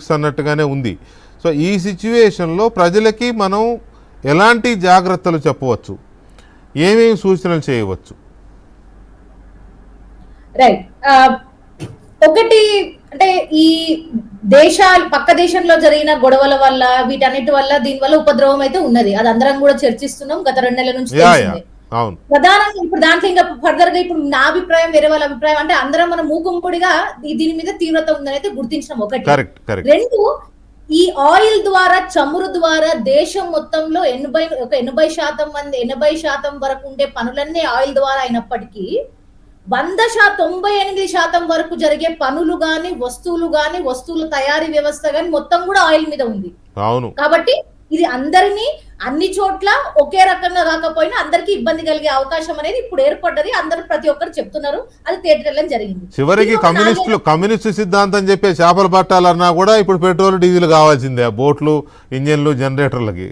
Fix అన్నట్టుగానే ఉంది. So ఈ సిచ్యువేషన్లో ప్రజలకి మనం ఎలాంటి జాగ్రత్తలు చెప్పవచ్చు, ఏమేమి సూచనలు చేయవచ్చు? రైట్. ఒకటి అంటే ఈ దేశాలు పక్క దేశంలో జరిగిన గొడవల వల్ల వీటన్నిటి వల్ల దీనివల్ల ఉపద్రవం అయితే ఉన్నది. అది అందరం కూడా చర్చిస్తున్నాం గత 2 నెలల నుంచి. ప్రధానంగా ఇప్పుడు దాంట్లో ఇంకా ఫర్దర్ గా ఇప్పుడు నా అభిప్రాయం వేరే వాళ్ళ అభిప్రాయం అంటే అందరం మన మూకుంపుడిగా దీని మీద తీవ్రత ఉందని అయితే గుర్తించడం ఒకటి. 2, ఈ ఆయిల్ ద్వారా, చమురు ద్వారా దేశం మొత్తంలో 80% వరకు ఉండే పనులన్నీ ఆయిల్ ద్వారా అయినప్పటికీ 98% వరకు జరిగే పనులు గాని, వస్తువులు గాని, వస్తువుల తయారీ వ్యవస్థ గాని మొత్తం కూడా ఆయిల్ మీద ఉంది. కాబట్టి ఇది అందరినీ అన్ని చోట్ల ఒకే రకంగా కాకపోయినా అందరికి ఇబ్బంది కలిగే అవకాశం అనేది ఇప్పుడు ఏర్పడ్డది. అందరూ ప్రతి ఒక్కరు చెప్తున్నారు, అది తేటతెల్లం జరిగింది. చివరికి కమ్యూనిస్టు సిద్ధాంతం చెప్పే చేపలు పట్టాలన్నా కూడా ఇప్పుడు పెట్రోల్, డీజిల్ కావాల్సిందే, బోట్లు, ఇంజన్లు, జనరేటర్లకి.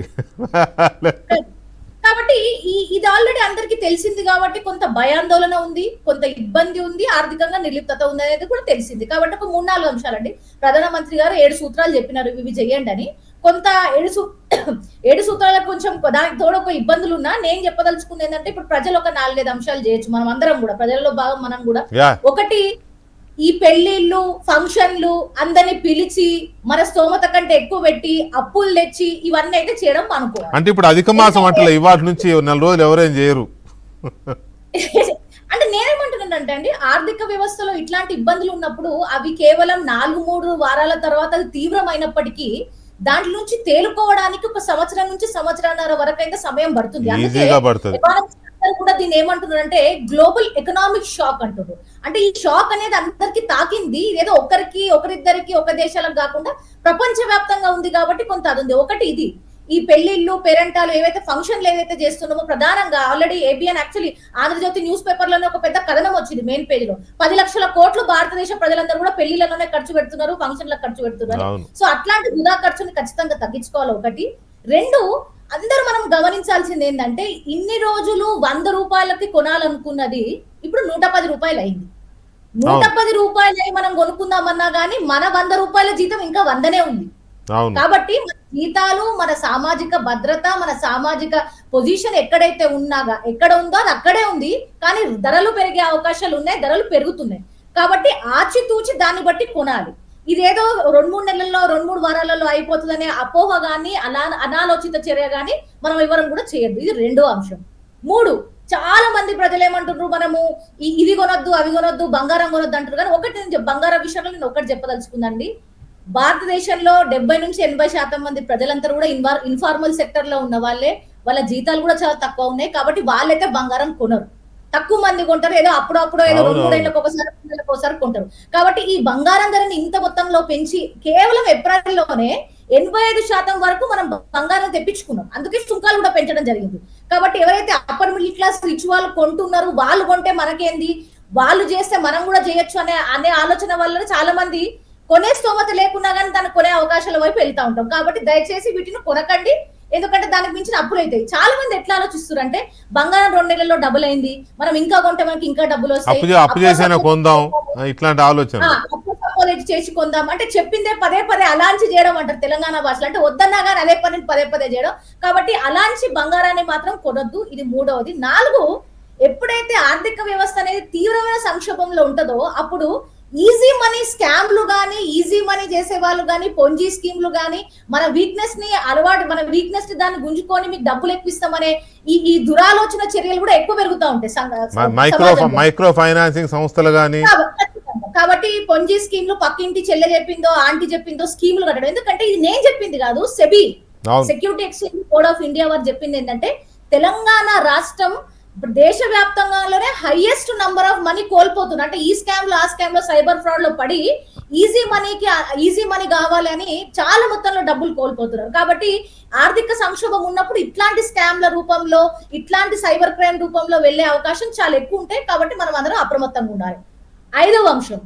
కాబట్టి ఇది ఆల్రెడీ అందరికి తెలిసింది కాబట్టి కొంత భయాందోళన ఉంది, కొంత ఇబ్బంది ఉంది, ఆర్థికంగా నిర్లిప్తత ఉంది అనేది కూడా తెలిసింది. కాబట్టి ఒక 3-4 అంశాలండి. ప్రధానమంత్రి గారు 7 సూత్రాలు చెప్పినారు, ఇవి చేయండి అని. కొంత 7 సూత్రాలకు కొంచెం దానికి తోడు ఒక ఇబ్బందులు ఉన్నా నేను చెప్పదలుచుకుంది ఏంటంటే ఇప్పుడు ప్రజలు ఒక 4-5 అంశాలు చేయొచ్చు. మనం అందరం కూడా ప్రజల్లో భాగం మనం కూడా. ఒకటి, ఈ పెళ్లిళ్ళు, ఫంక్షన్లు అందరినీ పిలిచి మన స్తోమత కంటే ఎక్కువ పెట్టి అప్పులు తెచ్చి ఇవన్నీ అయితే చేయడం అనుకోవాలి. అంటే ఇప్పుడు అధిక మాసం అంటే ఇవాటి నుంచి 4 రోజులు ఎవరైనా చేయరు. అంటే నేనేమంటున్నానంటే అండి, ఆర్థిక వ్యవస్థలో ఇట్లాంటి ఇబ్బందులు ఉన్నప్పుడు అవి కేవలం 4-3 వారాల తర్వాత అది తీవ్రమైనప్పటికీ దాంట్లో నుంచి తేలుకోవడానికి 1 సంవత్సరం నుంచి 1.5 సంవత్సరాల వరకు అయితే సమయం పడుతుంది. కూడా దీన్ని ఏమంటున్నారంటే గ్లోబల్ ఎకనామిక్ షాక్ అంటున్నారు. అంటే ఈ షాక్ అనేది అందరికి తాకింది, ఏదో ఒకరిద్దరికి ఒక దేశాలకు కాకుండా ప్రపంచ వ్యాప్తంగా ఉంది కాబట్టి కొంత అది ఉంది. ఒకటి ఇది, ఈ పెళ్లిళ్ళు, పేరెంటాలు ఏవైతే ఫంక్షన్లు ఏవైతే చేస్తున్నామో ప్రధానంగా already ABN actually Andhra Jyothi newspaper లోనే ఒక పెద్ద కథనం వచ్చింది మెయిన్ పేజ్ లో. 10 లక్షల కోట్లు భారతదేశ ప్రజలందరూ కూడా పెళ్లిళ్లలోనే ఖర్చు పెడుతున్నారు, ఫంక్షన్లకు ఖర్చు పెడుతున్నారు. సో అట్లాంటి వృధా ఖర్చుని ఖచ్చితంగా తగ్గించుకోవాలి. ఒకటి. 2, అందరూ మనం గమనించాల్సింది ఏంటంటే ఇన్ని రోజులు 100 రూపాయలకి కొనాలనుకున్నది ఇప్పుడు 110 రూపాయలు అయింది. 110 రూపాయలు మనం కొనుక్కుందామన్నా గానీ మన 100 రూపాయల జీతం ఇంకా 100నే ఉంది. కాబట్టి మన జీతాలు, మన సామాజిక భద్రత, మన సామాజిక పొజిషన్ ఎక్కడ ఉందో అది అక్కడే ఉంది. కానీ ధరలు పెరిగే అవకాశాలు ఉన్నాయి, ధరలు పెరుగుతున్నాయి. కాబట్టి ఆచితూచి దాన్ని బట్టి కొనాలి. ఇదేదో 2-3 నెలల్లో 2-3 వారాలలో అయిపోతుందనే అపోహ గాని అనాలోచిత చర్య గాని మనం ఎవరం కూడా చేయొద్దు. ఇది 2వ అంశం. 3, చాలా మంది ప్రజలు ఏమంటున్నారు, మనము ఇవి కొనొద్దు, అవి కొనొద్దు, బంగారం కొనొద్దు అంటారు. కానీ ఒకటి బంగారం విషయంలో నేను ఒకటి చెప్పదలుచుకుందండి. భారతదేశంలో 70-80% మంది ప్రజలందరూ కూడా ఇన్ఫార్మల్ సెక్టర్ లో ఉన్న వాళ్ళ జీతాలు కూడా చాలా తక్కువ ఉన్నాయి. కాబట్టి వాళ్ళైతే బంగారం కొనరు, తక్కువ మంది కొంటారు. ఏదో అప్పుడప్పుడు ఏదో 2-3 ఏళ్ళకి ఒకసారి కొంటారు. కాబట్టి ఈ బంగారం ధరని ఇంత మొత్తంలో పెంచి కేవలం ఏప్రిల్లోనే 85% వరకు మనం బంగారం తెప్పించుకున్నాం. అందుకే సుంకాలు కూడా పెంచడం జరిగింది. కాబట్టి ఎవరైతే అప్పర్ మిడిల్ క్లాస్ రిచ్ వాళ్ళు కొంటున్నారు, వాళ్ళు కొంటే మనకేంది, వాళ్ళు చేస్తే మనం కూడా చేయొచ్చు అనే ఆలోచన వల్ల చాలా మంది కొనే స్తోమత లేకున్నా కానీ దాన్ని కొనే అవకాశాల వైపు వెళ్తా ఉంటాం. కాబట్టి దయచేసి వీటిని కొనకండి, ఎందుకంటే దానికి మించిన అప్పులు అవుతాయి. చాలా మంది ఎట్లా ఆలోచిస్తారు అంటే బంగారం 2 నెలల్లో డబుల్ అయింది, మనం ఇంకా కొంటే మనకి ఇంకా డబ్బులు వస్తాయి, చేసి కొందాం అంటే చెప్పిందే పదే అలాంచి చేయడం అంటారు తెలంగాణ భాషలో. అంటే వద్దన్నా కానీ అదే పని పదే చేయడం. కాబట్టి అలాంటి బంగారాన్ని మాత్రం కొనొద్దు. ఇది 3వది. 4, ఎప్పుడైతే ఆర్థిక వ్యవస్థ అనేది తీవ్రమైన సంక్షోభంలో ఉంటుందో అప్పుడు ఈజీ మనీ స్కామ్లు గానీ, ఈజీ మనీ చేసే వాళ్ళు గానీ, పొంజీ స్కీమ్లు గానీ, మన వీక్నెస్ ని దాన్ని గుంజుకొని మీకు డబ్బులు ఎక్కిస్తామనే ఈ దురాలోచన చర్యలు కూడా ఎక్కువ పెరుగుతూ ఉంటాయి మైక్రో ఫైనాన్సింగ్ సంస్థలు గానీ. కాబట్టి పొంజీ స్కీమ్లు పక్కింటి చెల్లె చెప్పిందో, ఆంటీ చెప్పిందో స్కీములు కట్టడం. ఎందుకంటే ఇది నేను చెప్పింది కాదు, SEBI security exchange code of India వారు చెప్పింది ఏంటంటే తెలంగాణ రాష్ట్రం దేశవ్యాప్తంగానే హైయెస్ట్ నంబర్ ఆఫ్ మనీ కోల్పోతున్నారు. అంటే ఈ స్కామ్ లో, ఆ స్కామ్ లో, సైబర్ ఫ్రాడ్ లో పడి ఈజీ మనీ కావాలని చాలా మొత్తంలో డబ్బులు కోల్పోతున్నారు. కాబట్టి ఆర్థిక సంక్షోభం ఉన్నప్పుడు ఇట్లాంటి స్కామ్ల రూపంలో, ఇట్లాంటి సైబర్ క్రైమ్ రూపంలో వెళ్లే అవకాశం చాలా ఎక్కువ ఉంటాయి. కాబట్టి మనం అందరం అప్రమత్తంగా ఉండాలి. 5వ అంశం,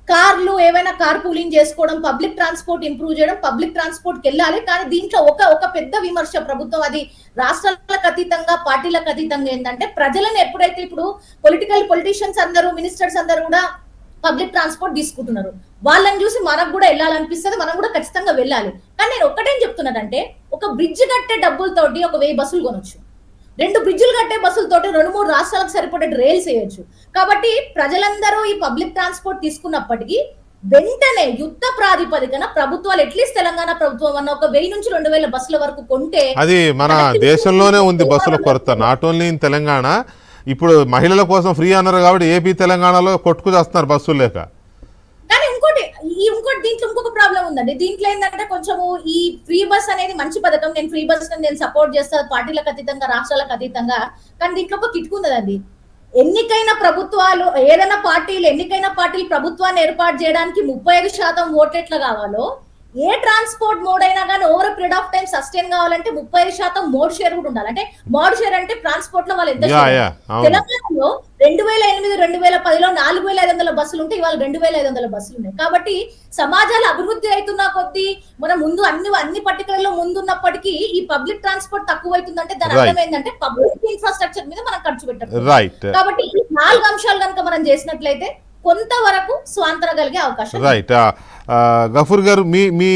కార్లు ఏవైనా కార్ పూలింగ్ చేసుకోవడం, పబ్లిక్ ట్రాన్స్పోర్ట్ ఇంప్రూవ్ చేయడం, పబ్లిక్ ట్రాన్స్పోర్ట్ కి వెళ్ళాలి. కానీ దీంట్లో ఒక పెద్ద విమర్శ ప్రభుత్వం, అది రాష్ట్రాలకు అతీతంగా, పార్టీలకు అతీతంగా ఏంటంటే ప్రజలను ఎప్పుడైతే ఇప్పుడు పొలిటిషియన్స్ అందరూ, మినిస్టర్స్ అందరూ కూడా పబ్లిక్ ట్రాన్స్పోర్ట్ తీసుకుంటున్నారు. వాళ్ళని చూసి మనకు కూడా వెళ్ళాలనిపిస్తుంది, మనం కూడా ఖచ్చితంగా వెళ్ళాలి. కానీ నేను ఒక్కటేం చెప్తున్నానంటే, ఒక బ్రిడ్జ్ కట్టే డబ్బులతోటి ఒక 1000 బస్సులు కొనొచ్చు, 2 బ్రిడ్జులు కట్టే బస్సులతోటి 2-3 రాష్ట్రాలకు సరిపడే రైల్స్ వేయొచ్చు. కాబట్టి ప్రజలందరూ ఈ పబ్లిక్ ట్రాన్స్పోర్ట్ తీసుకున్నప్పటికీ వెంటనే యుద్ధ ప్రాతిపదికన ప్రభుత్వాలు, అట్లీస్ట్ తెలంగాణ ప్రభుత్వం అన్న ఒక 1000 నుంచి 2000 బస్సుల వరకు కొంటే, అది మన దేశంలోనే ఉంది బస్సుల కొరత, నాట్ ఓన్లీ ఇన్ తెలంగాణ. ఇప్పుడు మహిళల కోసం ఫ్రీ అన్నారు కాబట్టి ఏపీ తెలంగాణలో కొట్టుకు చేస్తున్నారు బస్సులు లేక. కానీ ఇంకోటి దీంట్లో ఇంకొక ప్రాబ్లం ఉందండి. దీంట్లో ఏంటంటే కొంచెము ఈ ఫ్రీ బస్ అనేది మంచి పథకం, నేను ఫ్రీ బస్ నేను సపోర్ట్ చేస్తాను, పార్టీలకు అతీతంగా, రాష్ట్రాలకు అతీతంగా. కానీ దీంట్లో ఒక కిటుకు ఉన్నదండి. ఎన్నికైన ప్రభుత్వాలు, ఏదైనా పార్టీలు, ఎన్నికైన పార్టీలు ప్రభుత్వాన్ని ఏర్పాటు చేయడానికి 35% ఓట్లు ఎట్లా కావాలో, ఏ ట్రాన్స్పోర్ట్ మోడ్ అయినా కానీ over period of time sustain కావాలంటే 35% మోడ్ షేర్ కూడా ఉండాలి. అంటే మోడ్ షేర్ అంటే ట్రాన్స్పోర్ట్ లో వాళ్ళు ఎంత తెలంగాణలో 2008-2010లో 4500 బస్సులు ఉంటే ఇవాళ 2500 బస్సులు ఉన్నాయి. కాబట్టి సమాజాలు అభివృద్ధి అవుతున్న కొద్దీ మనం ముందు అన్ని పర్టికులర్లో ముందున్నప్పటికీ ఈ పబ్లిక్ ట్రాన్స్పోర్ట్ తక్కువ అవుతుందంటే దాని అర్థం ఏంటంటే పబ్లిక్ ఇన్ఫ్రాస్ట్రక్చర్ మీద మనం ఖర్చు పెట్టాలి. కాబట్టి ఈ 4 అంశాలు కనుక మనం చేసినట్లయితే కొంతవరకు స్వాంతన కలిగే అవకాశం. రైట్. గఫూర్ గారు, మీ